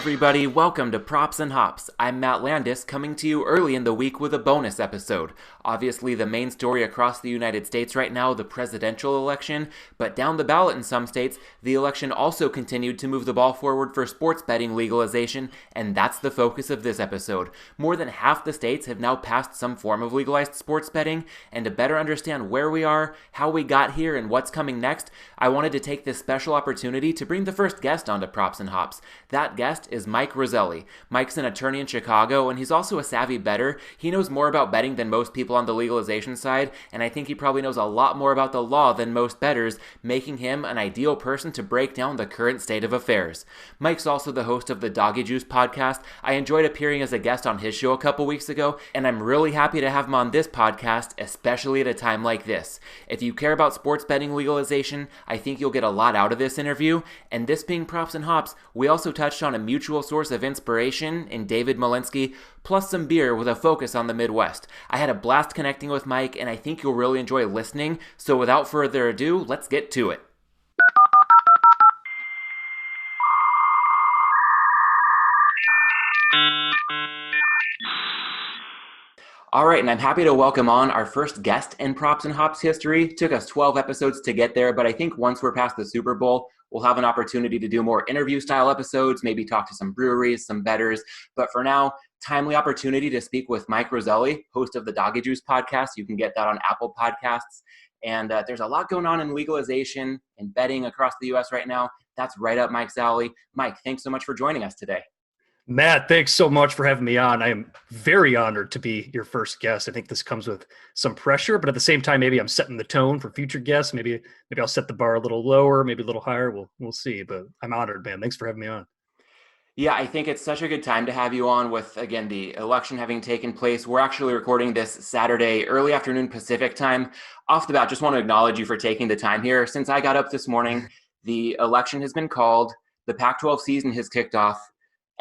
everybody, welcome to Props and Hops. I'm Matt Landis, coming to you early in the week with a bonus episode. Obviously, the main story across the United States right now, the presidential election, but down the ballot in some states, the election also continued to move the ball forward for sports betting legalization, and that's the focus of this episode. More than half the states have now passed some form of legalized sports betting, and to better understand where we are, how we got here, and what's coming next, I wanted to take this special opportunity to bring the first guest onto Props and Hops. That guest is Mike Roselli. Mike's an attorney in Chicago, and he's also a savvy bettor. He knows more about betting than most people on the legalization side, and I think he probably knows a lot more about the law than most bettors, making him an ideal person to break down the current state of affairs. Mike's also the host of the Doggy Juice podcast. I enjoyed appearing as a guest on his show a couple weeks ago, and I'm really happy to have him on this podcast, especially at a time like this. If you care about sports betting legalization, I think you'll get a lot out of this interview, and this being Props and Hops, we also touched on a mutual source of inspiration in David Malinsky, plus some beer with a focus on the Midwest. I had a blast connecting with Mike, and I think you'll really enjoy listening, so without further ado, let's get to it. All right, and I'm happy to welcome on our first guest in Props and Hops history. Took us 12 episodes to get there, but I think once we're past the Super Bowl, we'll have an opportunity to do more interview-style episodes, maybe talk to some breweries, some bettors. But for now, timely opportunity to speak with Mike Roselli, host of the Doggy Juice podcast. You can get that on Apple Podcasts. And there's a lot going on in legalization and betting across the U.S. right now. That's right up Mike's alley. Mike, thanks so much for joining us today. Matt, thanks so much for having me on. I am very honored to be your first guest. I think this comes with some pressure, but at the same time, maybe I'm setting the tone for future guests. Maybe I'll set the bar a little lower, maybe a little higher. We'll see. But I'm honored, man. Thanks for having me on. Yeah, I think it's such a good time to have you on with, again, the election having taken place. We're actually recording this Saturday, early afternoon Pacific time. Off the bat, just want to acknowledge you for taking the time here. Since I got up this morning, the election has been called. The Pac-12 season has kicked off.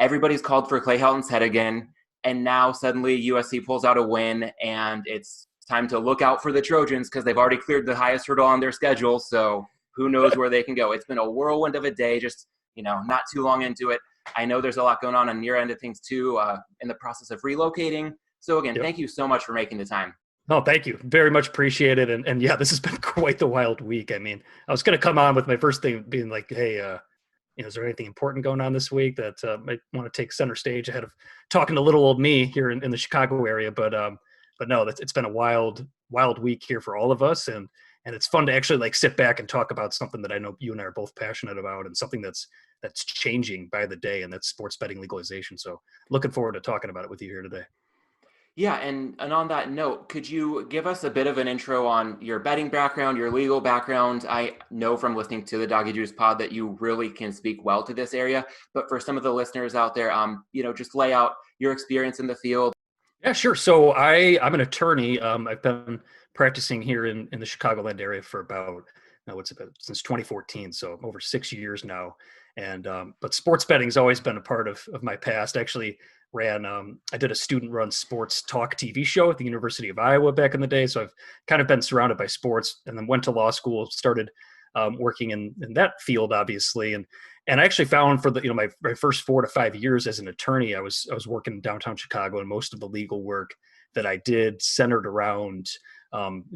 Everybody's called for Clay Helton's head again. And now suddenly USC pulls out a win, and it's time to look out for the Trojans because they've already cleared the highest hurdle on their schedule. So who knows where they can go. It's been a whirlwind of a day, just, not too long into it. I know there's a lot going on your end of things too, in the process of relocating. So again, Thank you so much for making the time. No, thank you. Very much appreciated. And yeah, this has been quite the wild week. I mean, I was going to come on with my first thing being like, hey, is there anything important going on this week that might want to take center stage ahead of talking to little old me here in the Chicago area? But no, it's been a wild week here for all of us. And it's fun to actually sit back and talk about something that I know you and I are both passionate about, and something that's changing by the day, and that's sports betting legalization. So looking forward to talking about it with you here today. Yeah, and on that note, could you give us a bit of an intro on your betting background, your legal background? I know from listening to the Doggy Juice pod that you really can speak well to this area, but for some of the listeners out there, just lay out your experience in the field. Yeah, sure. So I'm an attorney. I've been practicing here in the Chicagoland area for about, since 2014, so over 6 years now. And but sports betting has always been a part of my past. Actually, I did a student-run sports talk TV show at the University of Iowa back in the day. So I've kind of been surrounded by sports, and then went to law school, started working in that field, obviously. And I actually found for my first 4 to 5 years as an attorney, I was working in downtown Chicago, and most of the legal work that I did centered around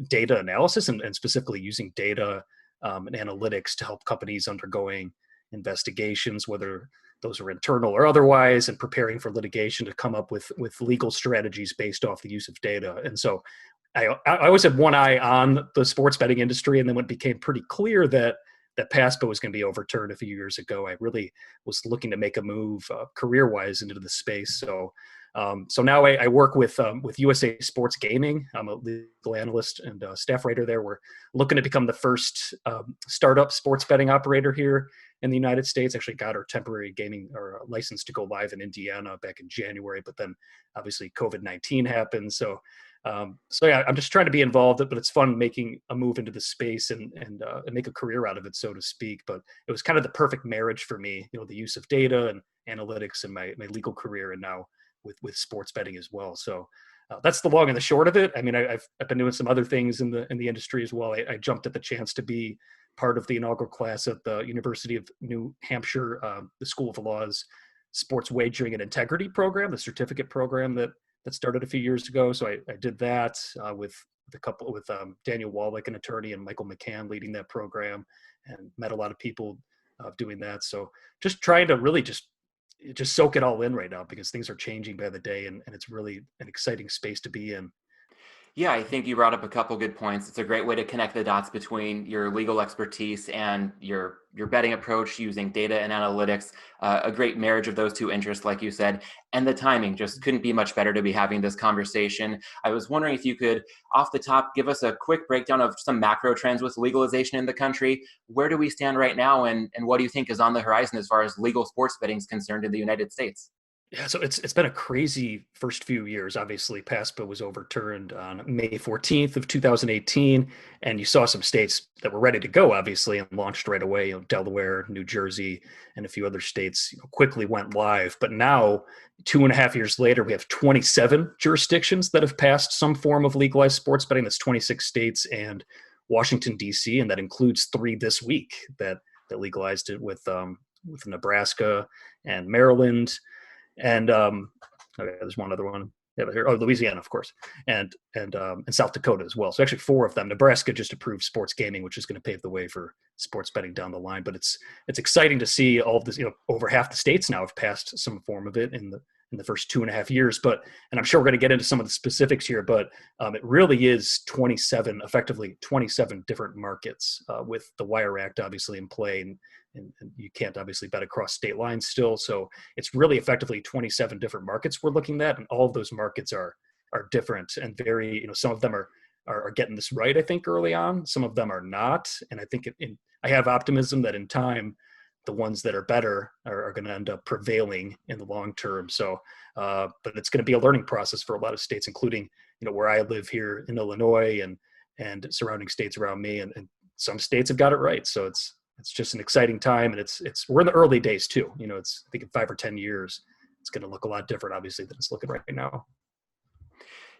data analysis and specifically using data and analytics to help companies undergoing investigations, whether those are internal or otherwise, and preparing for litigation to come up with legal strategies based off the use of data. And so I always had one eye on the sports betting industry. And then when it became pretty clear that PASPA was going to be overturned a few years ago, I really was looking to make a move career-wise into the space. So now I work with USA Sports Gaming. I'm a legal analyst and staff writer there. We're looking to become the first startup sports betting operator here in the United States. Actually got our temporary gaming or license to go live in Indiana back in January, but then obviously COVID-19 happened. So yeah, I'm just trying to be involved, but it's fun making a move into the space and make a career out of it, so to speak. But it was kind of the perfect marriage for me, the use of data and analytics in my legal career, and now with sports betting as well. So that's the long and the short of it. I mean, I've been doing some other things in the industry as well. I jumped at the chance to be part of the inaugural class at the University of New Hampshire, the School of Law's sports wagering and integrity program, the certificate program that started a few years ago. So I did that with Daniel Wallach, an attorney, and Michael McCann leading that program, and met a lot of people doing that. So just trying to really just soak it all in right now, because things are changing by the day, and it's really an exciting space to be in. Yeah, I think you brought up a couple good points. It's a great way to connect the dots between your legal expertise and your betting approach using data and analytics. A great marriage of those two interests, like you said, and the timing just couldn't be much better to be having this conversation. I was wondering if you could, off the top, give us a quick breakdown of some macro trends with legalization in the country. Where do we stand right now, and what do you think is on the horizon as far as legal sports betting is concerned in the United States? Yeah, so it's been a crazy first few years. Obviously, PASPA was overturned on May 14th of 2018, and you saw some states that were ready to go, obviously, and launched right away. Delaware, New Jersey, and a few other states quickly went live. But now, 2.5 years later, we have 27 jurisdictions that have passed some form of legalized sports betting. That's 26 states and Washington, D.C., and that includes 3 this week that legalized it with Nebraska and Maryland. And okay, there's one other one. Yeah, but here, Louisiana, of course, and South Dakota as well. So actually 4 of them. Nebraska just approved sports gaming, which is going to pave the way for sports betting down the line. But it's exciting to see all of this. Over half the states now have passed some form of it in the first 2.5 years. And I'm sure we're going to get into some of the specifics here, but it really is effectively 27 different markets with the Wire Act obviously in play, and you can't obviously bet across state lines still. So it's really effectively 27 different markets we're looking at, and all of those markets are different and very, some of them are getting this right, I think, early on. Some of them are not. And I think I have optimism that in time, the ones that are better are going to end up prevailing in the long term. So, but it's going to be a learning process for a lot of states, including, where I live here in Illinois and surrounding states around me. And some states have got it right. So it's just an exciting time. And we're in the early days too. It's, I think in 5 or 10 years, it's going to look a lot different, obviously, than it's looking right now.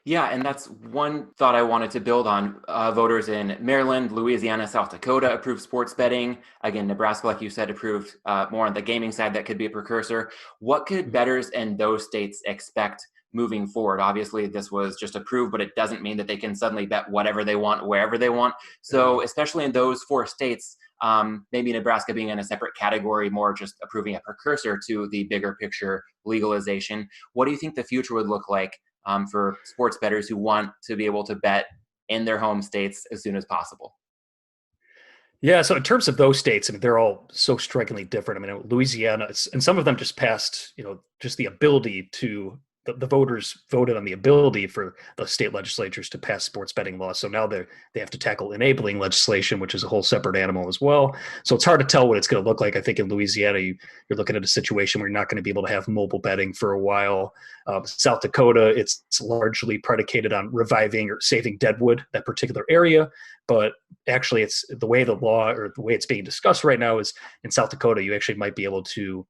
Yeah, and that's one thought I wanted to build on. Voters in Maryland, Louisiana, South Dakota approved sports betting. Again, Nebraska, like you said, approved more on the gaming side. That could be a precursor. What could bettors in those states expect moving forward? Obviously, this was just approved, but it doesn't mean that they can suddenly bet whatever they want, wherever they want. So especially in those 4 states, maybe Nebraska being in a separate category, more just approving a precursor to the bigger picture legalization. What do you think the future would look like for sports bettors who want to be able to bet in their home states as soon as possible? Yeah, so in terms of those states, I mean, they're all so strikingly different. I mean, Louisiana, and some of them just passed, just the ability to, the voters voted on the ability for the state legislatures to pass sports betting laws. So now they have to tackle enabling legislation, which is a whole separate animal as well. So it's hard to tell what it's going to look like. I think in Louisiana, you're looking at a situation where you're not going to be able to have mobile betting for a while. South Dakota, it's largely predicated on reviving or saving Deadwood, that particular area. But actually, it's the way the law, or the way it's being discussed right now, is in South Dakota, you actually might be able to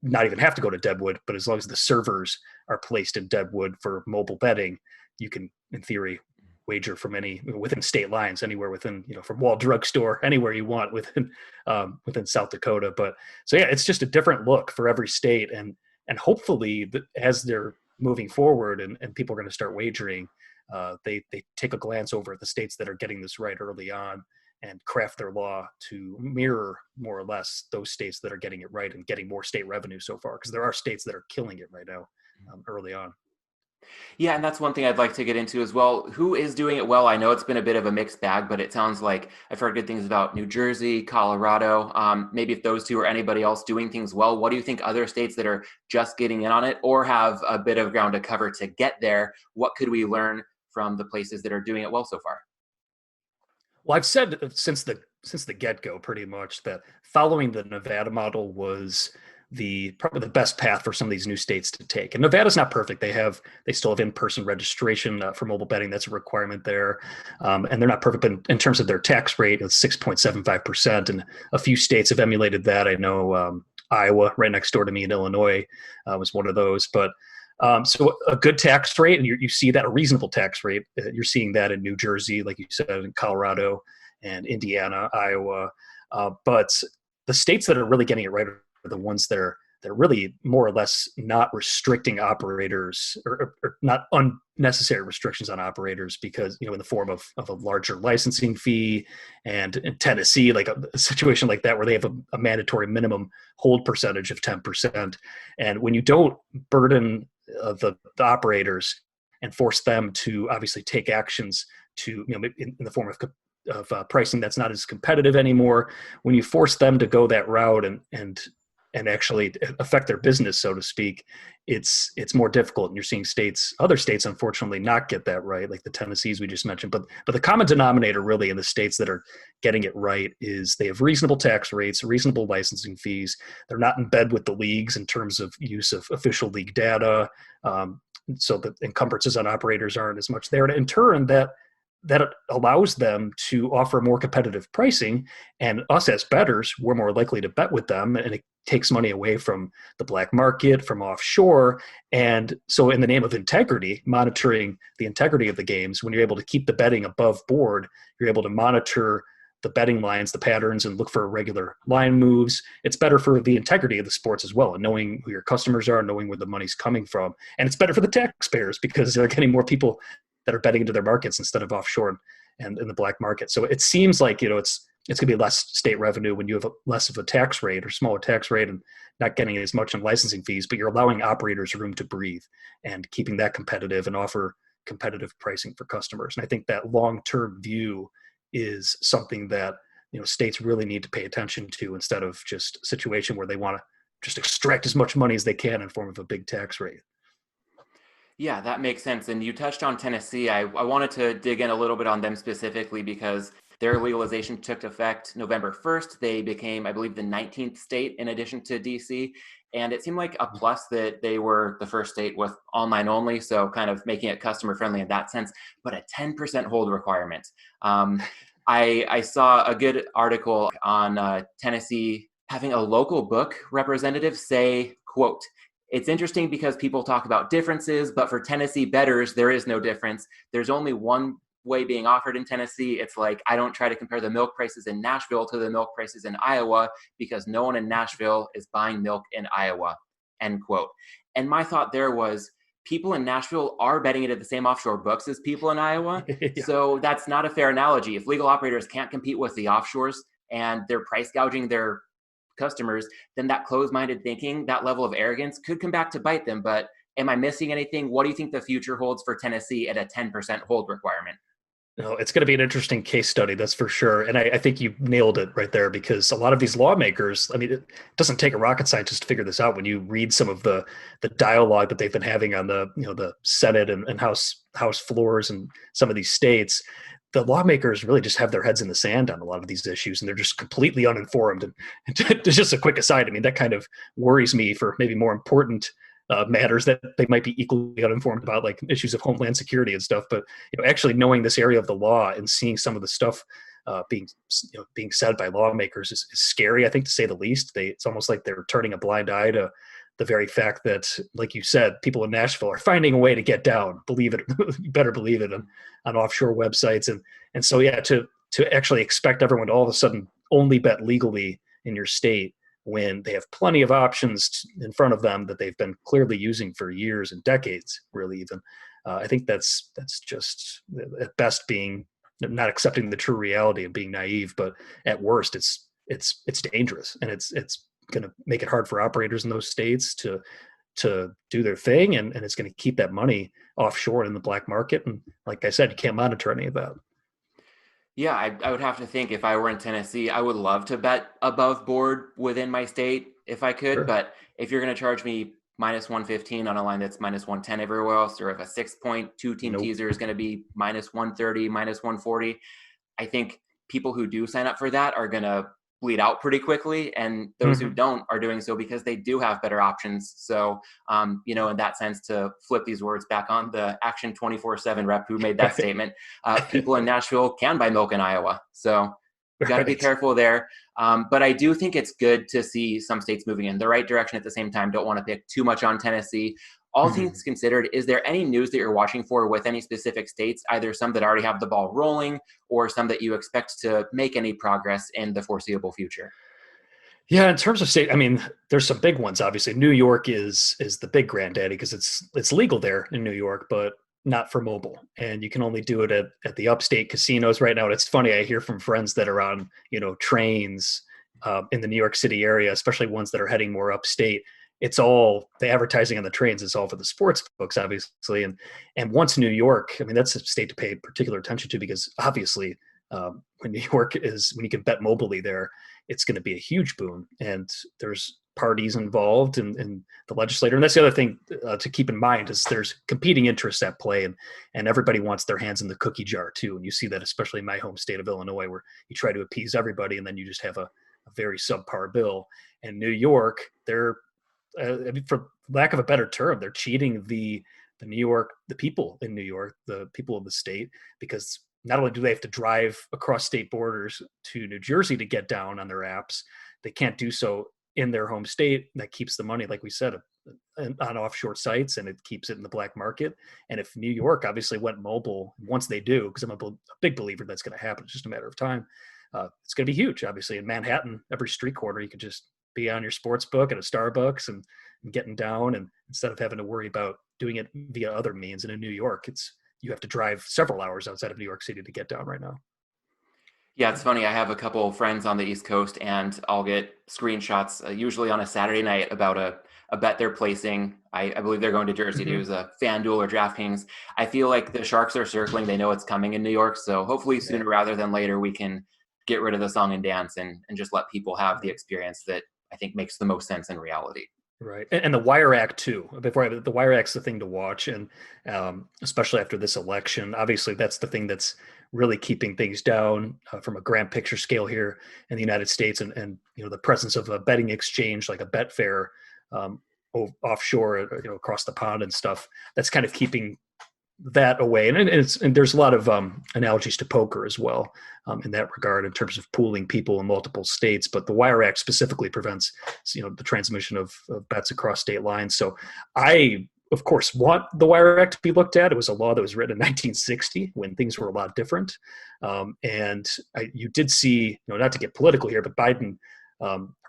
not even have to go to Deadwood, but as long as the servers are placed in Deadwood for mobile betting, you can, in theory, wager from within state lines, anywhere within, from Wall Drugstore, anywhere you want within South Dakota. But so yeah, it's just a different look for every state, and hopefully as they're moving forward and people are going to start wagering, they take a glance over at the states that are getting this right early on and craft their law to mirror more or less those states that are getting it right and getting more state revenue so far, because there are states that are killing it right now early on. Yeah, and that's one thing I'd like to get into as well. Who is doing it well? I know it's been a bit of a mixed bag, but it sounds like I've heard good things about New Jersey, Colorado. Maybe if those two or anybody else doing things well, what do you think other states that are just getting in on it or have a bit of ground to cover to get there? What could we learn from the places that are doing it well so far? Well, I've said since the get-go pretty much that following the Nevada model was probably the best path for some of these new states to take. And Nevada's not perfect. They still have in-person registration for mobile betting. That's a requirement there. And they're not perfect, but in terms of their tax rate, it's 6.75%. And a few states have emulated that. I know Iowa, right next door to me in Illinois, was one of those. But so a good tax rate, and you see that, a reasonable tax rate. You're seeing that in New Jersey, like you said, in Colorado and Indiana, Iowa. But the states that are really getting it right are the ones that are they're really more or less not restricting operators, or not unnecessary restrictions on operators, because, in the form of a larger licensing fee. And in Tennessee, like a situation like that, where they have a mandatory minimum hold percentage of 10%. And when you don't burden the operators and force them to obviously take actions to, in the form of pricing that's not as competitive anymore, when you force them to go that route and actually affect their business, so to speak, it's more difficult. And you're seeing other states, unfortunately, not get that right, like the Tennessees we just mentioned. But the common denominator really in the states that are getting it right is they have reasonable tax rates, reasonable licensing fees. They're not in bed with the leagues in terms of use of official league data. So the encumbrances on operators aren't as much there. And in turn, that allows them to offer more competitive pricing, and us as bettors, we're more likely to bet with them, and it takes money away from the black market, from offshore. And so in the name of integrity, monitoring the integrity of the games, when you're able to keep the betting above board, you're able to monitor the betting lines, the patterns, and look for regular line moves. It's better for the integrity of the sports as well, and knowing who your customers are, knowing where the money's coming from. And it's better for the taxpayers because they're getting more people that are betting into their markets instead of offshore and in the black market. So it seems like, it's going to be less state revenue when you have less of a tax rate or smaller tax rate and not getting as much in licensing fees, but you're allowing operators room to breathe and keeping that competitive and offer competitive pricing for customers. And I think that long-term view is something that, states really need to pay attention to, instead of just a situation where they want to just extract as much money as they can in form of a big tax rate. Yeah, that makes sense. And you touched on Tennessee. I wanted to dig in a little bit on them specifically because their legalization took effect November 1st. They became, I believe, the 19th state in addition to DC. And it seemed like a plus that they were the first state with online only, so kind of making it customer friendly in that sense, but a 10% hold requirement. I saw a good article on Tennessee having a local book representative say, quote, "It's interesting because people talk about differences, but for Tennessee bettors, there is no difference. There's only one way being offered in Tennessee. It's like, I don't try to compare the milk prices in Nashville to the milk prices in Iowa because no one in Nashville is buying milk in Iowa," end quote. And my thought there was, people in Nashville are betting it at the same offshore books as people in Iowa. Yeah. So that's not a fair analogy. If legal operators can't compete with the offshores and they're price gouging their customers, then that closed-minded thinking, that level of arrogance could come back to bite them. But am I missing anything? What do you think the future holds for Tennessee at a 10% hold requirement? It's going to be an interesting case study, that's for sure. And I think you nailed it right there, because a lot of these lawmakers, it doesn't take a rocket scientist to figure this out. When you read some of the dialogue that they've been having on the Senate and House floors in some of these states, the lawmakers really just have their heads in the sand on a lot of these issues, and they're just completely uninformed. And just a quick aside, that kind of worries me for maybe more important matters that they might be equally uninformed about, like issues of homeland security and stuff. But actually knowing this area of the law and seeing some of the stuff being said by lawmakers is scary, I think, to say the least. It's almost like they're turning a blind eye to the very fact that, like you said, people in Nashville are finding a way to get down. Believe it, you better believe it, on offshore websites. And so, yeah, to actually expect everyone to all of a sudden only bet legally in your state when they have plenty of options in front of them that they've been clearly using for years and decades, really even. I think that's just at best being not accepting the true reality and being naive, but at worst it's dangerous, and it's going to make it hard for operators in those states to do their thing, and it's going to keep that money offshore in the black market. And like I said, you can't monitor any of that. Yeah, I would have to think, if I were in Tennessee, I would love to bet above board within my state if I could. Sure. But if you're going to charge me minus 115 on a line that's minus 110 everywhere else, or if a 6.2 team Nope. teaser is going to be minus 130, minus 140, I think people who do sign up for that are going to bleed out pretty quickly. And those who don't are doing so because they do have better options. So, in that sense, to flip these words back on the Action 24/7 rep who made that statement, people in Nashville can buy milk in Iowa. So you got to be careful there. But I do think it's good to see some states moving in the right direction at the same time. Don't want to pick too much on Tennessee. All things considered, is there any news that you're watching for with any specific states, either some that already have the ball rolling or some that you expect to make any progress in the foreseeable future? Yeah, in terms of state, I mean, there's some big ones. Obviously, New York is the big granddaddy because it's legal there in New York, but not for mobile, and you can only do it at the upstate casinos right now. And it's funny, I hear from friends that are on trains in the New York City area, especially ones that are heading more upstate. It's all the advertising on the trains is all for the sports books, obviously, and once New York, I mean, that's a state to pay particular attention to because obviously when New York is when you can bet mobily there, it's going to be a huge boom. And there's parties involved and the legislator. And that's the other thing to keep in mind is there's competing interests at play, and everybody wants their hands in the cookie jar too. And you see that especially in my home state of Illinois, where you try to appease everybody and then you just have a very subpar bill. And New York, they're I mean, for lack of a better term, they're cheating the people in New York, the people of the state, because not only do they have to drive across state borders to New Jersey to get down on their apps, they can't do so in their home state. That keeps the money, like we said, on offshore sites, and it keeps it in the black market. And if New York obviously went mobile, once they do, because I'm a big believer that's going to happen, it's just a matter of time. It's going to be huge. Obviously, in Manhattan, every street corner you could just be on your sports book at a Starbucks and getting down, and instead of having to worry about doing it via other means. And in New York, you have to drive several hours outside of New York City to get down right now. Yeah, it's funny. I have a couple of friends on the East Coast, and I'll get screenshots usually on a Saturday night about a bet they're placing. I believe they're going to Jersey to Mm-hmm. use a FanDuel or DraftKings. I feel like the Sharks are circling. They know it's coming in New York. So hopefully Yeah. sooner rather than later, we can get rid of the song and dance and just let people have the Right. experience that I think makes the most sense in reality. Right, and the Wire Act too. The Wire Act's the thing to watch, and especially after this election, obviously that's the thing that's really keeping things down from a grand picture scale here in the United States, and the presence of a betting exchange like a Betfair um, offshore, across the pond and stuff. That's kind of keeping that away. And there's a lot of analogies to poker as well in that regard in terms of pooling people in multiple states. But the Wire Act specifically prevents the transmission of bets across state lines. So I, of course, want the Wire Act to be looked at. It was a law that was written in 1960 when things were a lot different. You did see, not to get political here, but Biden,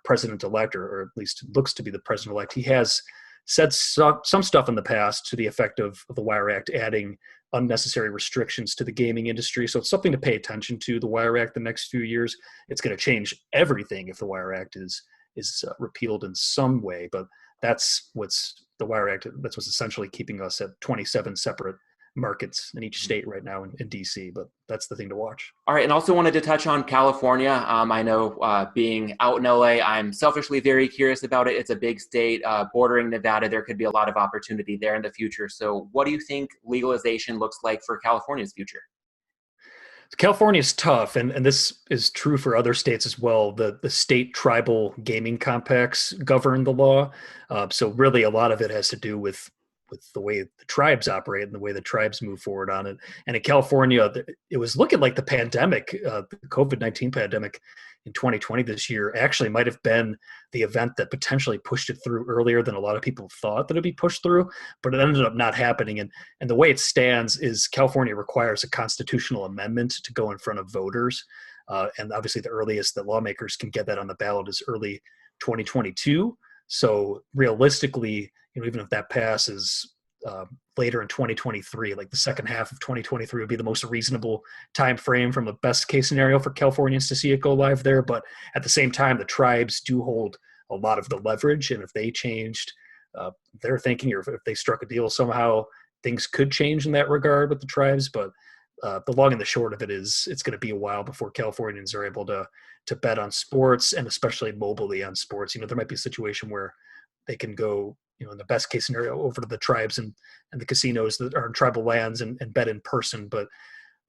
president-elect, or at least looks to be the president-elect, he has said some stuff in the past to the effect of the Wire Act adding unnecessary restrictions to the gaming industry. So it's something to pay attention to, the Wire Act, the next few years. It's going to change everything if the Wire Act is repealed in some way. But that's what's the Wire Act. That's what's essentially keeping us at 27 separate markets in each state right now in DC. But that's the thing to watch. All right, and also wanted to touch on California. I know being out in LA, I'm selfishly very curious about it. It's a big state bordering Nevada. There could be a lot of opportunity there in the future. So what do you think legalization looks like for California's future? California is tough, and this is true for other states as well. The state tribal gaming compacts govern the law, so really a lot of it has to do with the way the tribes operate and the way the tribes move forward on it. And in California, it was looking like the pandemic, the COVID-19 pandemic in 2020 this year, actually might have been the event that potentially pushed it through earlier than a lot of people thought that it'd be pushed through, but it ended up not happening. And the way it stands is California requires a constitutional amendment to go in front of voters. And obviously the earliest that lawmakers can get that on the ballot is early 2022. So realistically, even if that passes later in 2023, like the second half of 2023 would be the most reasonable time frame from a best case scenario for Californians to see it go live there. But at the same time, the tribes do hold a lot of the leverage, and if they changed their thinking, or if they struck a deal somehow, things could change in that regard with the tribes. But the long and the short of it is it's going to be a while before Californians are able to bet on sports, and especially mobilely on sports. There might be a situation where they can go, in the best case scenario, over to the tribes and the casinos that are in tribal lands and bet in person. But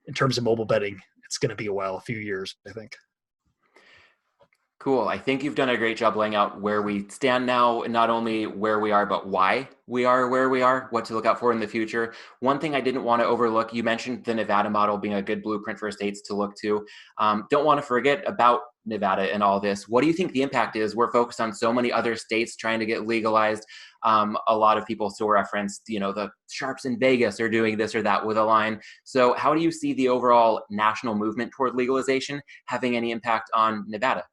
in terms of mobile betting, it's going to be a while, a few years, I think. Cool. I think you've done a great job laying out where we stand now, and not only where we are, but why we are where we are, what to look out for in the future. One thing I didn't want to overlook, you mentioned the Nevada model being a good blueprint for states to look to. Don't want to forget about Nevada and all this. What do you think the impact is? We're focused on so many other states trying to get legalized. A lot of people still reference, the sharps in Vegas are doing this or that with a line. So how do you see the overall national movement toward legalization having any impact on Nevada?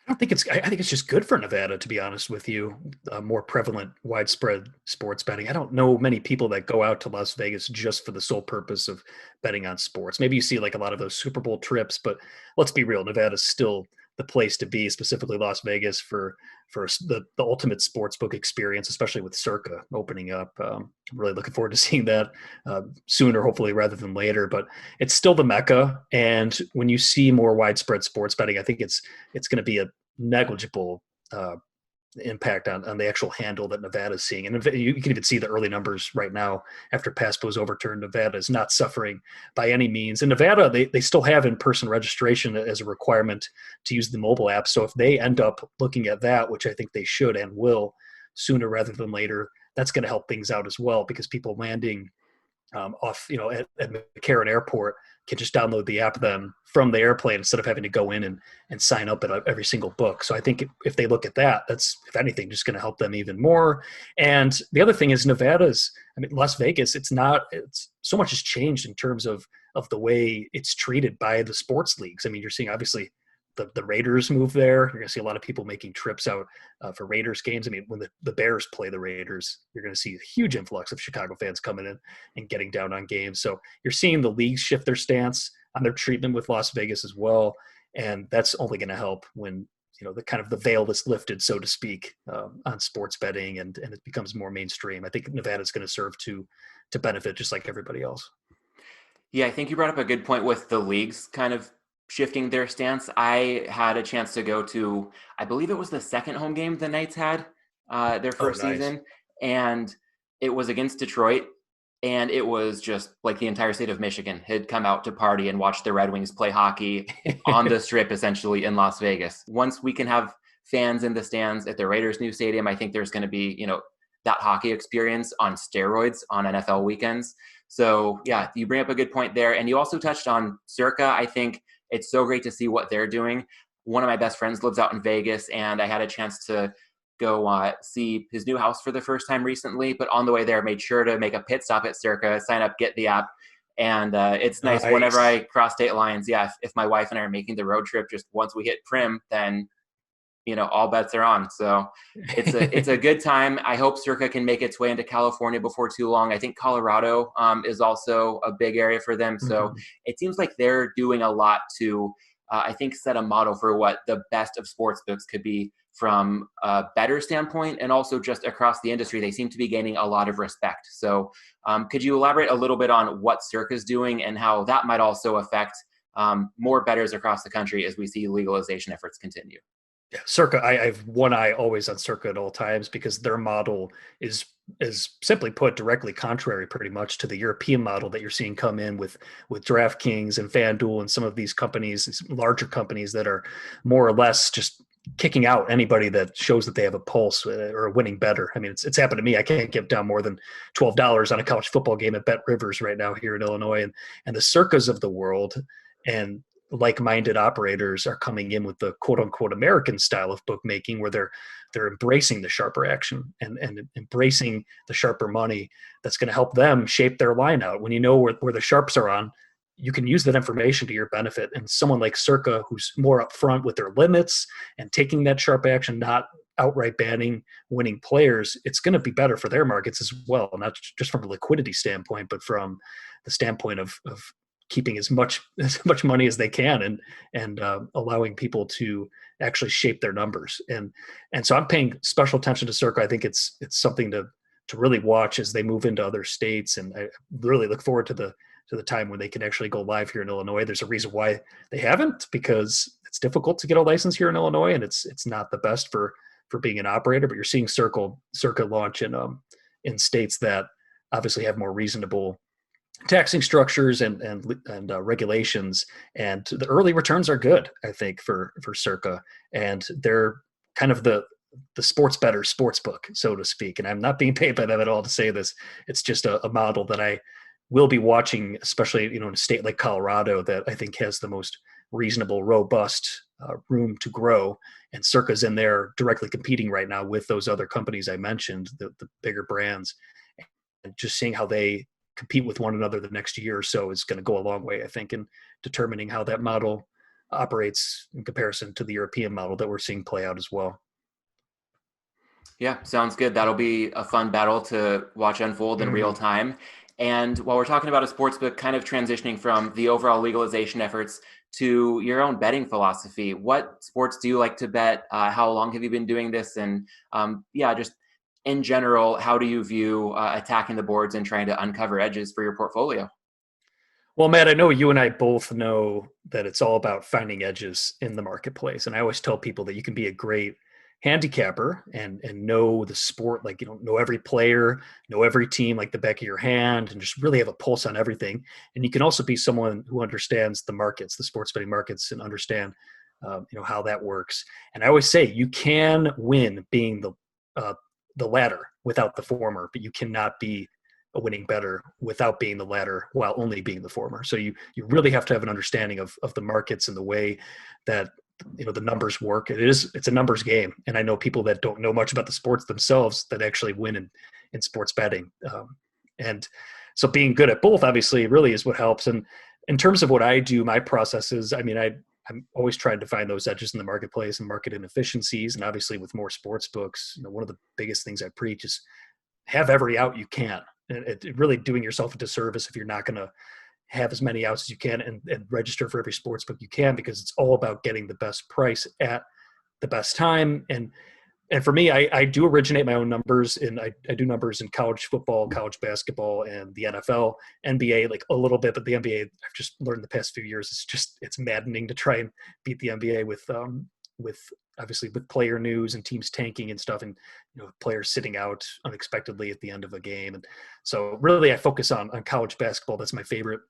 I think it's just good for Nevada, to be honest with you. More prevalent, widespread sports betting. I don't know many people that go out to Las Vegas just for the sole purpose of betting on sports. Maybe you see like a lot of those Super Bowl trips, but let's be real, Nevada's still the place to be, specifically Las Vegas for the ultimate sports book experience, especially with Circa opening up. I'm really looking forward to seeing that sooner, hopefully, rather than later. But it's still the mecca, and when you see more widespread sports betting, I think it's going to be a negligible impact on the actual handle that Nevada is seeing. And you can even see the early numbers right now after PASPA was overturned. Nevada is not suffering by any means. In Nevada, they still have in-person registration as a requirement to use the mobile app. So if they end up looking at that, which I think they should and will sooner rather than later, that's going to help things out as well, because people landing off, at McCarran Airport can just download the app then from the airplane instead of having to go in and sign up at every single book. So I think if they look at that, that's, if anything, just going to help them even more. And the other thing is Las Vegas, it's so much has changed in terms of the way it's treated by the sports leagues. I mean, you're seeing obviously the Raiders move there. You're going to see a lot of people making trips out for Raiders games. I mean, when the Bears play the Raiders, you're going to see a huge influx of Chicago fans coming in and getting down on games. So you're seeing the leagues shift their stance on their treatment with Las Vegas as well. And that's only going to help when, the kind of the veil is lifted, so to speak, on sports betting and it becomes more mainstream. I think Nevada's going to serve to benefit just like everybody else. Yeah, I think you brought up a good point with the leagues kind of shifting their stance. I had a chance to go to, I believe it was the second home game the Knights had their Oh, first nice. season, and it was against Detroit. And it was just like the entire state of Michigan had come out to party and watch the Red Wings play hockey on the strip, essentially in Las Vegas. Once we can have fans in the stands at the Raiders' new stadium, I think there's going to be, that hockey experience on steroids on NFL weekends. So yeah, you bring up a good point there. And you also touched on Circa. I think it's so great to see what they're doing. One of my best friends lives out in Vegas, and I had a chance to go see his new house for the first time recently. But on the way there, made sure to make a pit stop at Circa, sign up, get the app. And it's nice whenever Nice. I cross state lines. Yeah, if my wife and I are making the road trip, just once we hit Prim, then all bets are on. So it's a good time. I hope Circa can make its way into California before too long. I think Colorado is also a big area for them. So Mhm. it seems like they're doing a lot to, I think, set a model for what the best of sports books could be from a better standpoint, and also just across the industry. They seem to be gaining a lot of respect. So could you elaborate a little bit on what Circa is doing and how that might also affect more bettors across the country as we see legalization efforts continue? Yeah, Circa, I have one eye always on Circa at all times because their model is simply put directly contrary pretty much to the European model that you're seeing come in with DraftKings and FanDuel and some of these companies, these larger companies that are more or less just kicking out anybody that shows that they have a pulse or a winning bettor. I mean, it's happened to me. I can't give down more than $12 on a college football game at Bet Rivers right now here in Illinois, and the Circas of the world and like-minded operators are coming in with the quote-unquote American style of bookmaking, where they're embracing the sharper action and embracing the sharper money that's going to help them shape their line out. When you know where the sharps are on, you can use that information to your benefit. And someone like Circa, who's more upfront with their limits and taking that sharp action, not outright banning winning players, it's going to be better for their markets as well, not just from a liquidity standpoint, but from the standpoint of keeping as much money as they can and allowing people to actually shape their numbers. And so I'm paying special attention to Circa. I think it's something to really watch as they move into other states. And I really look forward to the time when they can actually go live here in Illinois. There's a reason why they haven't, because it's difficult to get a license here in Illinois, and it's not the best for being an operator. But you're seeing Circa launch in states that obviously have more reasonable taxing structures and regulations, and the early returns are good, I think, for Circa, and they're kind of the sports better sports book, so to speak. And I'm not being paid by them at all to say this. It's just a model that I will be watching, especially in a state like Colorado that I think has the most reasonable, robust room to grow. And Circa's in there directly competing right now with those other companies I mentioned, the bigger brands, and just seeing how they compete with one another the next year or so is going to go a long way, I think, in determining how that model operates in comparison to the European model that we're seeing play out as well. Yeah, sounds good. That'll be a fun battle to watch unfold in real time. And while we're talking about a sports book, kind of transitioning from the overall legalization efforts to your own betting philosophy, what sports do you like to bet? How long have you been doing this? And yeah, just in general, how do you view attacking the boards and trying to uncover edges for your portfolio? Well, Matt, I know you and I both know that it's all about finding edges in the marketplace. And I always tell people that you can be a great handicapper and know the sport, like, you know every player, know every team like the back of your hand, and just really have a pulse on everything. And you can also be someone who understands the markets, the sports betting markets, and understand how that works. And I always say you can win being the latter without the former, but you cannot be a winning bettor without being the latter while only being the former. So you really have to have an understanding of the markets and the way that the numbers work. It's a numbers game, and I know people that don't know much about the sports themselves that actually win in sports betting. And so being good at both obviously really is what helps. And in terms of what I do, my process is, I'm always trying to find those edges in the marketplace and market inefficiencies. And obviously with more sports books, one of the biggest things I preach is have every out you can. And it really doing yourself a disservice if you're not going to have as many outs as you can and register for every sports book you can, because it's all about getting the best price at the best time. And for me, I do originate my own numbers, and I do numbers in college football, college basketball, and the NFL, NBA, like a little bit, but the NBA I've just learned the past few years, it's maddening to try and beat the NBA with obviously with player news and teams tanking and stuff, and players sitting out unexpectedly at the end of a game. And so really I focus on college basketball. That's my favorite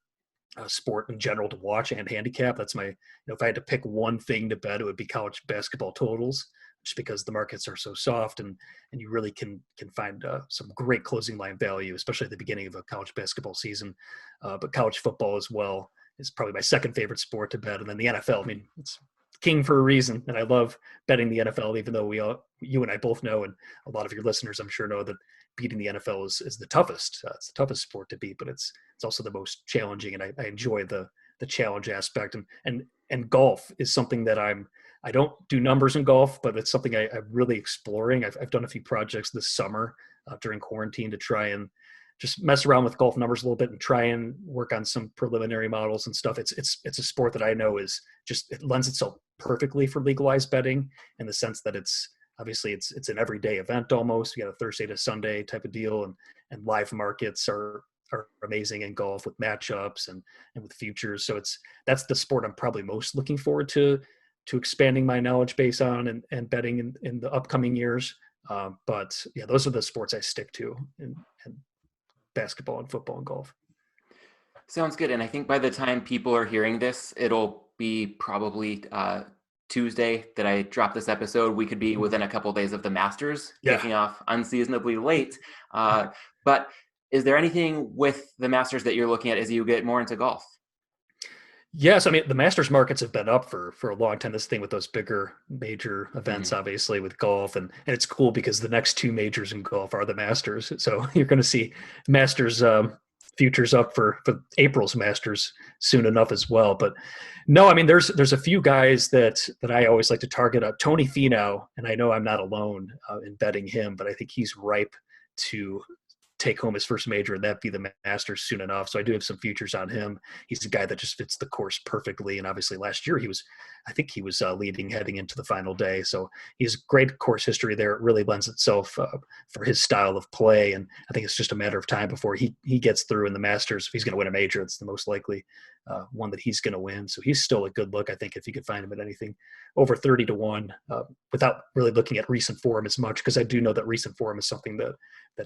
sport in general to watch and handicap. That's my, if I had to pick one thing to bet, it would be college basketball totals, just because the markets are so soft, and you really can find some great closing line value, especially at the beginning of a college basketball season. But college football as well is probably my second favorite sport to bet. And then the NFL, it's king for a reason. And I love betting the NFL, even though you and I both know, and a lot of your listeners, I'm sure, know that beating the NFL is the toughest. It's the toughest sport to beat, but it's also the most challenging. And I enjoy the challenge aspect. And golf is something that I don't do numbers in golf, but it's something I'm really exploring. I've done a few projects this summer during quarantine to try and just mess around with golf numbers a little bit and try and work on some preliminary models and stuff. It's a sport that I know it lends itself perfectly for legalized betting, in the sense that it's an everyday event almost. You got a Thursday to Sunday type of deal, and live markets are amazing in golf with matchups and with futures. So that's the sport I'm probably most looking forward to expanding my knowledge base on and betting in the upcoming years. But yeah, those are the sports I stick to, and basketball and football and golf. Sounds good. And I think by the time people are hearing this, it'll be probably Tuesday that I drop this episode. We could be within a couple of days of the Masters kicking off unseasonably late. But is there anything with the Masters that you're looking at as you get more into golf? Yes, the Masters markets have been up for a long time. This thing with those bigger major events, obviously with golf, and it's cool because the next two majors in golf are the Masters. So you're going to see Masters futures up for April's Masters soon enough as well. But no, there's a few guys that I always like to target. Tony Finau, and I know I'm not alone in betting him, but I think he's ripe to take home his first major, and that be the Masters soon enough. So I do have some futures on him. He's a guy that just fits the course perfectly. And obviously last year he was leading heading into the final day. So he's great course history there. It really lends itself for his style of play. And I think it's just a matter of time before he gets through in the Masters. If he's going to win a major, it's the most likely one that he's going to win. So he's still a good look, I think, if you could find him at anything over 30-1 without really looking at recent form as much, because I do know that recent form is something that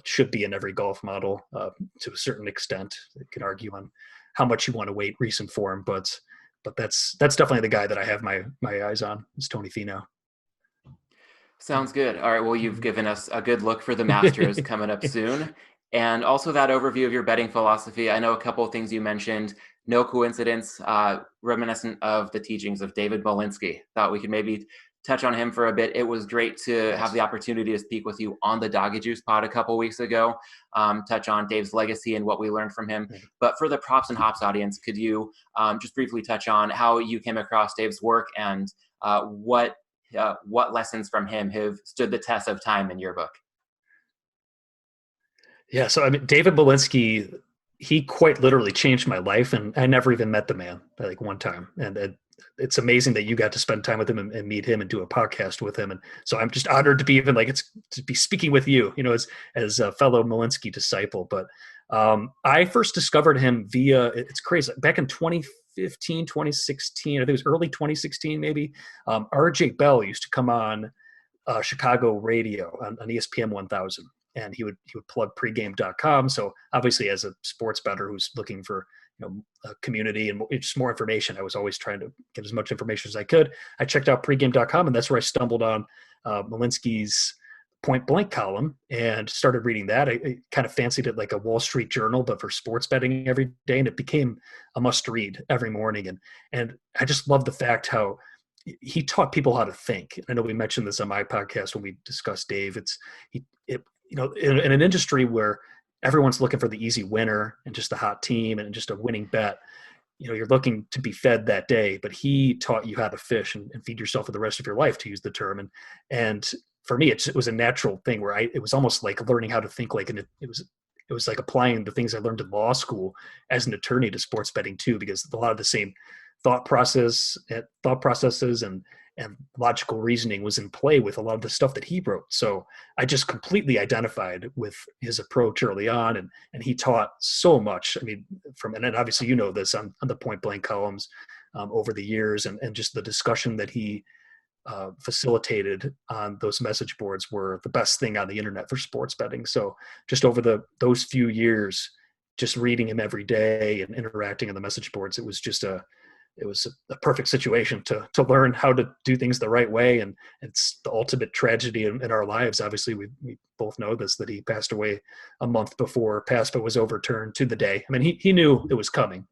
should be in every golf model to a certain extent. You can argue on how much you want to weight recent form, but that's definitely the guy that I have my eyes on, is Tony Finau. Sounds good. All right. Well, you've given us a good look for the Masters coming up soon. And also that overview of your betting philosophy. I know a couple of things you mentioned. No coincidence, reminiscent of the teachings of David Malinsky. Thought we could maybe touch on him for a bit. It was great to have the opportunity to speak with you on the Doggy Juice pod a couple weeks ago, touch on Dave's legacy and what we learned from him. But for the Props and Hops audience, could you just briefly touch on how you came across Dave's work and what lessons from him have stood the test of time in your book? Yeah, so I mean, David Malinsky, he quite literally changed my life, and I never even met the man like one time. And it's amazing that you got to spend time with him and meet him and do a podcast with him. And so I'm just honored to be even like it's to be speaking with you, as a fellow Malinsky disciple. But I first discovered him via it's crazy back in 2015, 2016. I think it was early 2016 maybe. RJ Bell used to come on Chicago radio on ESPN 1000. And he would plug pregame.com. So obviously, as a sports bettor who's looking for a community and just more information, I was always trying to get as much information as I could. I checked out pregame.com, and that's where I stumbled on Malinsky's Point Blank column and started reading that. I kind of fancied it like a Wall Street Journal, but for sports betting every day, and it became a must read every morning. And I just love the fact how he taught people how to think. I know we mentioned this on my podcast when we discussed Dave. In an industry where everyone's looking for the easy winner and just a hot team and just a winning bet, you're looking to be fed that day, but he taught you how to fish and feed yourself for the rest of your life, to use the term. And for me, it was a natural thing where it was almost like learning how to think it was like applying the things I learned in law school as an attorney to sports betting too, because a lot of the same thought processes and logical reasoning was in play with a lot of the stuff that he wrote. So I just completely identified with his approach early on. And he taught so much. I mean, and obviously, this on the Point Blank columns over the years, and just the discussion that he facilitated on those message boards were the best thing on the internet for sports betting. So just over those few years, just reading him every day and interacting on the message boards, it was a perfect situation to learn how to do things the right way. And it's the ultimate tragedy in our lives. Obviously, we both know this, that he passed away a month before PASPA was overturned to the day. I mean, he knew it was coming.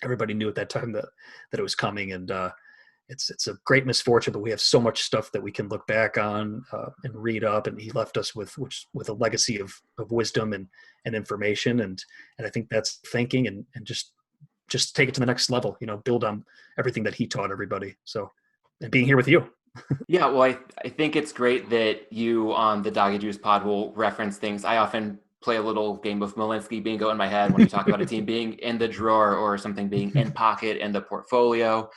Everybody knew at that time that it was coming. And it's a great misfortune, but we have so much stuff that we can look back on and read up. And he left us with a legacy of wisdom and information. And I think that's thinking and just take it to the next level, build on everything that he taught everybody. So, and being here with you. Yeah, well, I think it's great that you on the Doggy Juice pod will reference things. I often play a little game of Malinsky bingo in my head when you talk about a team being in the drawer or something being in pocket in the portfolio.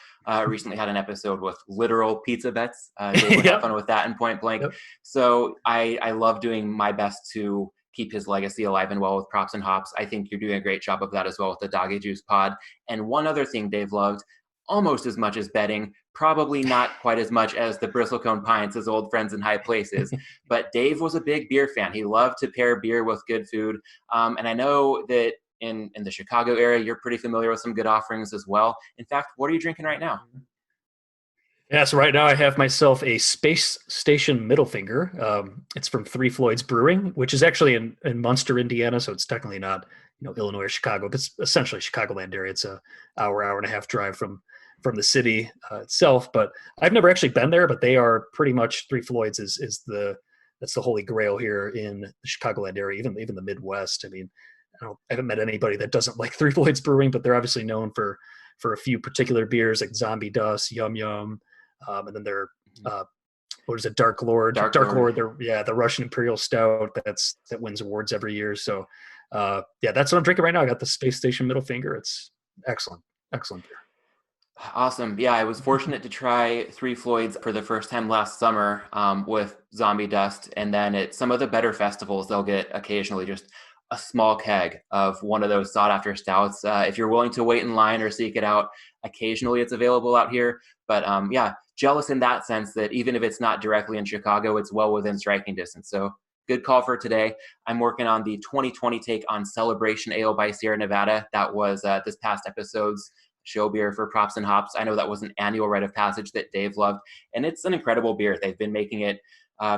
Recently had an episode with literal pizza bets. They would have fun with that in Point Blank. Yep. So I love doing my best to keep his legacy alive and well with Props and Hops. I think you're doing a great job of that as well with the Doggy Juice pod. And one other thing Dave loved almost as much as betting, probably not quite as much as the Bristlecone Pints, his old friends in high places, but Dave was a big beer fan. He loved to pair beer with good food. And I know that in the Chicago area, you're pretty familiar with some good offerings as well. In fact, what are you drinking right now? Yeah, so right now I have myself a Space Station Middle Finger. It's from Three Floyds Brewing, which is actually in Munster, Indiana, so it's technically not Illinois or Chicago, but it's essentially Chicagoland area. It's a hour and a half drive from the city itself. But I've never actually been there, but they are pretty much Three Floyds that's the holy grail here in the Chicagoland area, even the Midwest. I mean, I haven't met anybody that doesn't like Three Floyds Brewing, but they're obviously known for a few particular beers like Zombie Dust, Yum Yum. And then they're what is it, Dark Lord. They're the Russian Imperial Stout that wins awards every year. So that's what I'm drinking right now. I got the Space Station Middle Finger. It's excellent beer. Awesome. Yeah, I was fortunate to try Three Floyds for the first time last summer with Zombie Dust, and then at some of the better festivals, they'll get occasionally just a small keg of one of those sought-after stouts. If you're willing to wait in line or seek it out, occasionally it's available out here. But jealous in that sense that even if it's not directly in Chicago, it's well within striking distance. So good call for today. I'm working on the 2020 take on Celebration Ale by Sierra Nevada. That was this past episode's show beer for Props and Hops. I know that was an annual rite of passage that Dave loved, and it's an incredible beer. They've been making it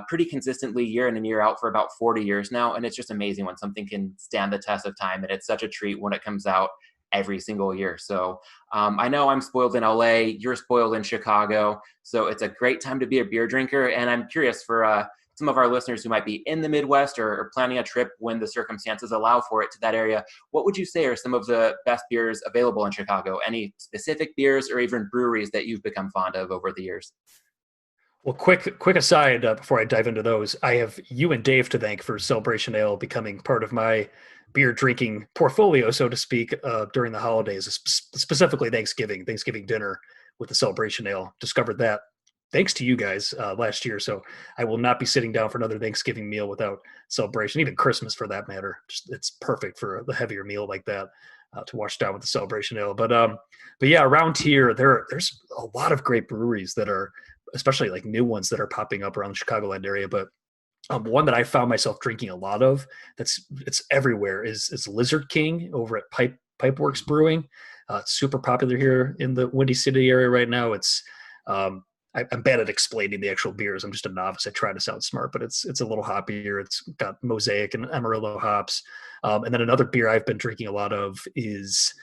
pretty consistently year in and year out for about 40 years now, and it's just amazing when something can stand the test of time, and it's such a treat when it comes out every single year. So I know I'm spoiled in LA, you're spoiled in Chicago. So it's a great time to be a beer drinker. And I'm curious for some of our listeners who might be in the Midwest or planning a trip when the circumstances allow for it to that area, what would you say are some of the best beers available in Chicago? Any specific beers or even breweries that you've become fond of over the years? Well, quick aside before I dive into those, I have you and Dave to thank for Celebration Ale becoming part of my beer drinking portfolio, so to speak, during the holidays, specifically Thanksgiving dinner with the Celebration Ale. Discovered that thanks to you guys last year, so I will not be sitting down for another Thanksgiving meal without Celebration, even Christmas for that matter. It's perfect for the heavier meal like that. To wash down with the Celebration Ale, but yeah, around here there's a lot of great breweries that are, especially like new ones that are popping up around the Chicagoland area. But one that I found myself drinking a lot of, it's everywhere, is Lizard King over at Pipeworks Brewing. It's super popular here in the Windy City area right now. I'm bad at explaining the actual beers. I'm just a novice. I try to sound smart, but it's a little hoppier. It's got Mosaic and Amarillo hops. And then another beer I've been drinking a lot of is,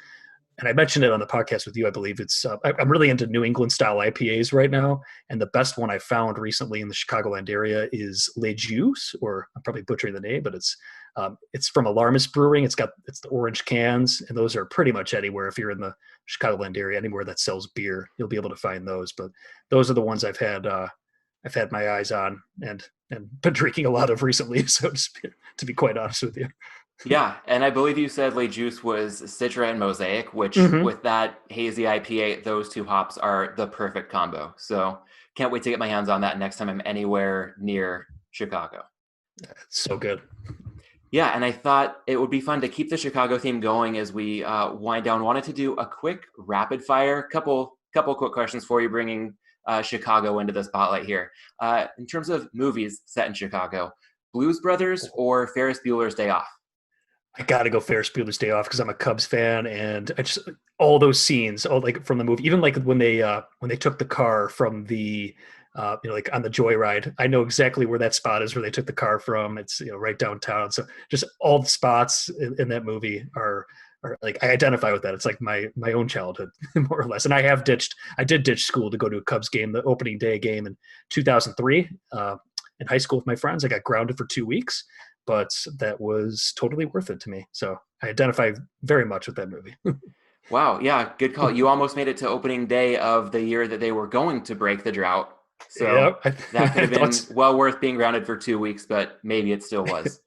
and I mentioned it on the podcast with you, I believe I'm really into New England style IPAs right now. And the best one I found recently in the Chicagoland area is Legalized, or I'm probably butchering the name, but it's from Alarmist Brewing. It's the orange cans, and those are pretty much anywhere. If you're in the Chicagoland area, anywhere that sells beer, you'll be able to find those. But those are the ones I've had my eyes on and been drinking a lot of recently, so to be quite honest with you. Yeah, and I believe you said Le Juice was Citra and Mosaic, which with that hazy IPA, those two hops are the perfect combo. So can't wait to get my hands on that next time I'm anywhere near Chicago. So good. Yeah, and I thought it would be fun to keep the Chicago theme going as we wind down. Wanted to do a quick rapid fire, couple quick questions for you, bringing Chicago into the spotlight here. In terms of movies set in Chicago, Blues Brothers or Ferris Bueller's Day Off? I got to go Ferris Bueller's Day Off because I'm a Cubs fan, and I just all those scenes, all like from the movie, even like when they took the car from the like on the joyride. I know exactly where that spot is where they took the car from. It's right downtown. So just all the spots in that movie are like I identify with that. It's like my own childhood more or less. And I did ditch school to go to a Cubs game, the opening day game in 2003 in high school with my friends. I got grounded for 2 weeks, but that was totally worth it to me. So I identify very much with that movie. Wow, yeah, good call. You almost made it to opening day of the year that they were going to break the drought. So Yep. that could have been well worth being grounded for 2 weeks, but maybe it still was.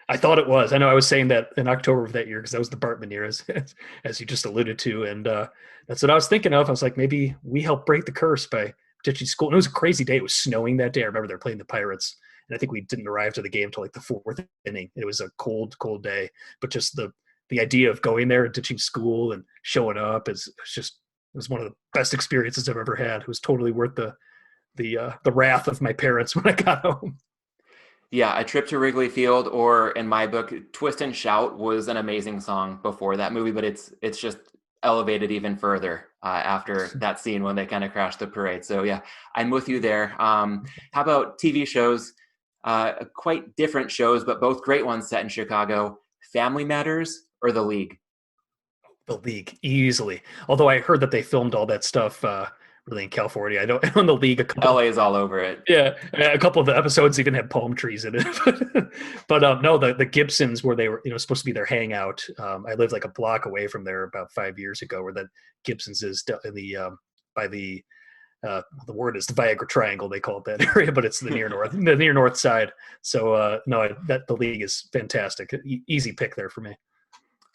I thought it was. I know I was saying that in October of that year because that was the Bartman year, as you just alluded to. And that's what I was thinking of. I was like, maybe we helped break the curse by ditching school. And it was a crazy day. It was snowing that day. I remember they were playing the Pirates. And I think we didn't arrive to the game until like the fourth inning. It was a cold day. But just the idea of going there and ditching school and showing up it was one of the best experiences I've ever had. It was totally worth the wrath of my parents when I got home. Yeah, A Trip to Wrigley Field, or in my book, Twist and Shout, was an amazing song before that movie, but it's just elevated even further after that scene when they kind of crashed the parade. So yeah, I'm with you there. How about TV shows? Quite different shows, but both great ones set in Chicago. Family Matters or The League? The League, easily. Although I heard that they filmed all that stuff really in California. I know on The League, LA is all over it. Yeah, a couple of the episodes even had palm trees in it. But no, the Gibsons, where they were supposed to be their hangout. I lived like a block away from there about 5 years ago, where that Gibsons is in the by the word is the Viagra Triangle, they call it that area, but it's the near north side. So no, The League is fantastic. Easy pick there for me.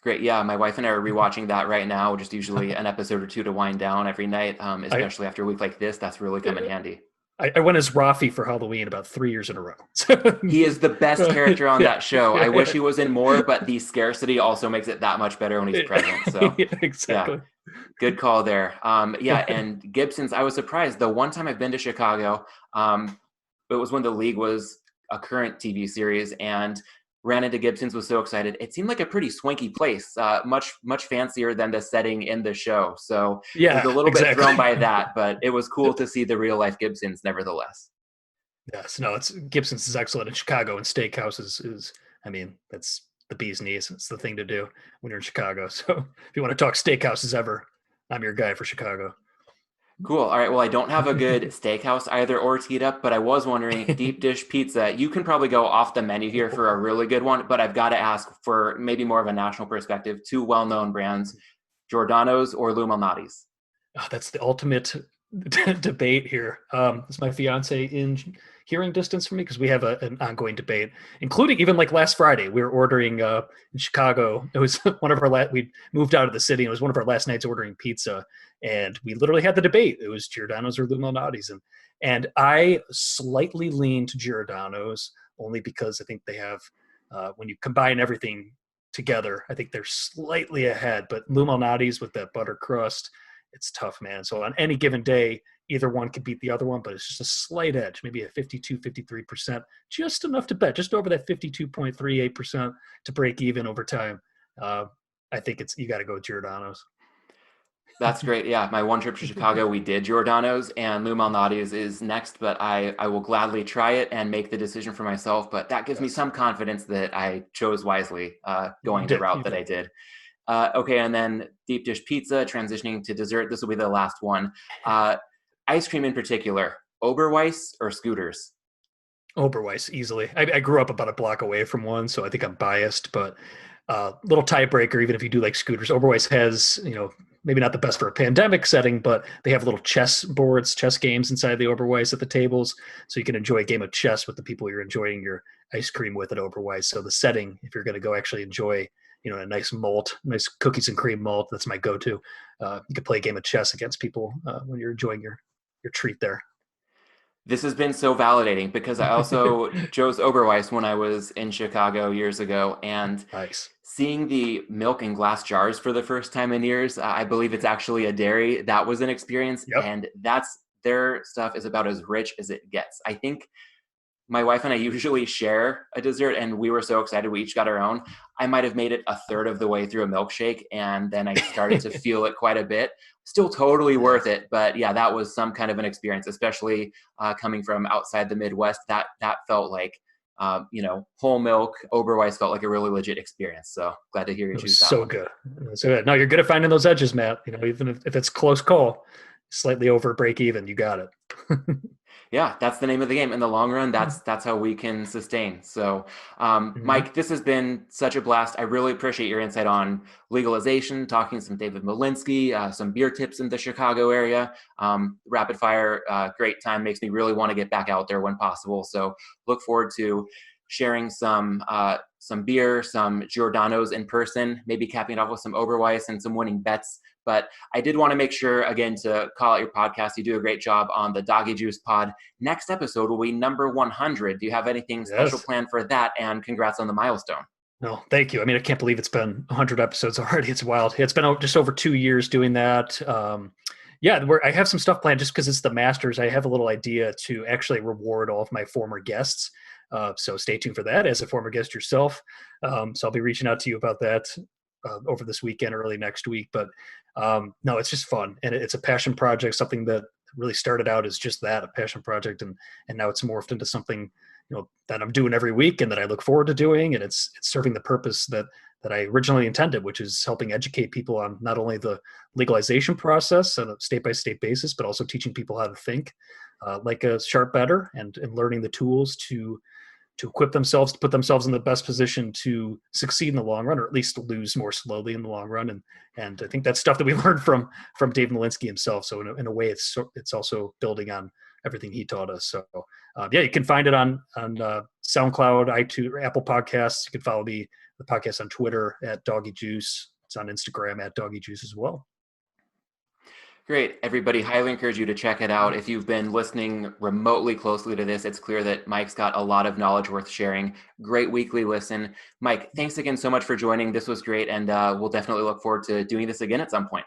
Great. Yeah, my wife and I are rewatching that right now, just usually an episode or two to wind down every night, especially after a week like this. That's really come in handy. I went as Rafi for Halloween about 3 years in a row. He is the best character on that show. I wish he was in more, but the scarcity also makes it that much better when he's present. So yeah, exactly. Yeah, good call there. Yeah, and Gibson's, I was surprised. The one time I've been to Chicago, it was when The League was a current TV series, and ran into Gibson's, was so excited. It seemed like a pretty swanky place, much fancier than the setting in the show. So yeah, I was a little bit thrown by that, but it was cool to see the real life Gibson's nevertheless. Yes, no, Gibson's is excellent in Chicago, and Steakhouse is I mean, that's the bee's knees. It's the thing to do when you're in Chicago. So if you want to talk steakhouses ever, I'm your guy for Chicago. Cool. All right. Well, I don't have a good steakhouse either or teed up, but I was wondering, deep dish pizza, you can probably go off the menu here for a really good one, but I've got to ask for maybe more of a national perspective, two well-known brands, Giordano's or Lou Malnati's. Oh, that's the ultimate debate here. Is my fiance in hearing distance from me? Because we have an ongoing debate, including even like last Friday, we were ordering in Chicago. It was one of our we moved out of the city, and it was one of our last nights ordering pizza, and we literally had the debate. It was Giordano's or Lou Malnati's, and I slightly lean to Giordano's only because I think they have when you combine everything together, I think they're slightly ahead. But Lou Malnati's with that butter crust, it's tough, man. So on any given day, either one could beat the other one, but it's just a slight edge, maybe a 52, 53%, just enough to bet, just over that 52.38% to break even over time. I think you got to go with Giordano's. That's great. Yeah, my one trip to Chicago, we did Giordano's, and Lou Malnati's is next, but I will gladly try it and make the decision for myself. But that gives me some confidence that I chose wisely going the route that I did. Okay, and then deep dish pizza, transitioning to dessert. This will be the last one. Ice cream in particular, Oberweis or Scooters? Oberweis, easily. I grew up about a block away from one, so I think I'm biased, but little tiebreaker, even if you do like Scooters. Oberweis has, maybe not the best for a pandemic setting, but they have little chess boards, chess games inside the Oberweis at the tables, so you can enjoy a game of chess with the people you're enjoying your ice cream with at Oberweis. So the setting, if you're going to go actually enjoy a nice malt, nice cookies and cream malt, that's my go-to. You could play a game of chess against people when you're enjoying your treat there. This has been so validating because I also chose Oberweis when I was in Chicago years ago, and nice. Seeing the milk in glass jars for the first time in years, I believe it's actually a dairy. That was an experience, and their stuff is about as rich as it gets. I think my wife and I usually share a dessert, and we were so excited we each got our own. I might have made it a third of the way through a milkshake, and then I started to feel it quite a bit. Still totally worth it, but yeah, that was some kind of an experience, especially coming from outside the Midwest. That felt like, whole milk. Oberweis felt like a really legit experience. So glad to hear you choose that so one. Good. So good. No, you're good at finding those edges, Matt. Even if it's close call, slightly over break even, you got it. Yeah, that's the name of the game. In the long run, that's how we can sustain. So, Mike, this has been such a blast. I really appreciate your insight on legalization, talking some David Malinsky, some beer tips in the Chicago area. Rapid fire, great time. Makes me really want to get back out there when possible. So look forward to sharing some beer, some Giordano's in person, maybe capping it off with some Oberweis and some winning bets. But I did want to make sure, again, to call out your podcast. You do a great job on the Doggy Juice pod. Next episode will be number 100. Do you have anything special planned for that? And congrats on the milestone. No, thank you. I mean, I can't believe it's been 100 episodes already. It's wild. It's been just over 2 years doing that. I have some stuff planned just because it's the Masters. I have a little idea to actually reward all of my former guests. So stay tuned for that as a former guest yourself. So I'll be reaching out to you about that over this weekend, early next week. But no, it's just fun. And it's a passion project, something that really started out as just that, a passion project. And now it's morphed into something, that I'm doing every week and that I look forward to doing. And it's serving the purpose that I originally intended, which is helping educate people on not only the legalization process on a state-by-state basis, but also teaching people how to think like a sharp bettor and learning the tools to equip themselves, to put themselves in the best position to succeed in the long run, or at least lose more slowly in the long run. And I think that's stuff that we learned from David Malinsky himself. So in a way, it's also building on everything he taught us. So you can find it on SoundCloud, iTunes, Apple Podcasts. You can follow the podcast on Twitter at Doggy Juice. It's on Instagram at Doggy Juice as well. Great. Everybody, highly encourage you to check it out. If you've been listening remotely closely to this, it's clear that Mike's got a lot of knowledge worth sharing. Great weekly listen. Mike, thanks again so much for joining. This was great, and we'll definitely look forward to doing this again at some point.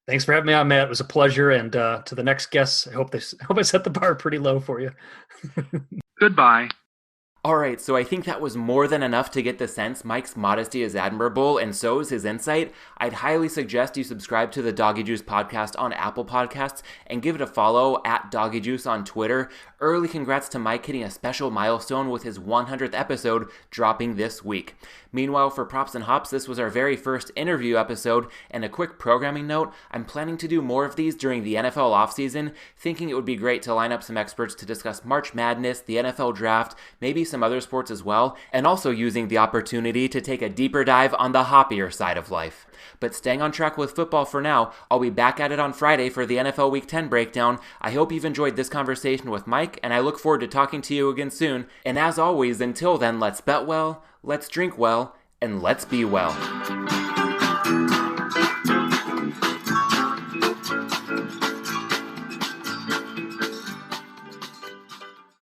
Thanks for having me on, Matt. It was a pleasure. And to the next guests, I hope I set the bar pretty low for you. Goodbye. Alright, so I think that was more than enough to get the sense Mike's modesty is admirable, and so is his insight. I'd highly suggest you subscribe to the Doggy Juice podcast on Apple Podcasts and give it a follow at Doggy Juice on Twitter. Early congrats to Mike hitting a special milestone with his 100th episode dropping this week. Meanwhile, for Props and Hops, this was our very first interview episode, and a quick programming note, I'm planning to do more of these during the NFL offseason, thinking it would be great to line up some experts to discuss March Madness, the NFL Draft, maybe some other sports as well, and also using the opportunity to take a deeper dive on the hoppier side of life. But staying on track with football for now, I'll be back at it on Friday for the NFL Week 10 breakdown. I hope you've enjoyed this conversation with Mike, and I look forward to talking to you again soon. And as always, until then, let's bet well, let's drink well, and let's be well.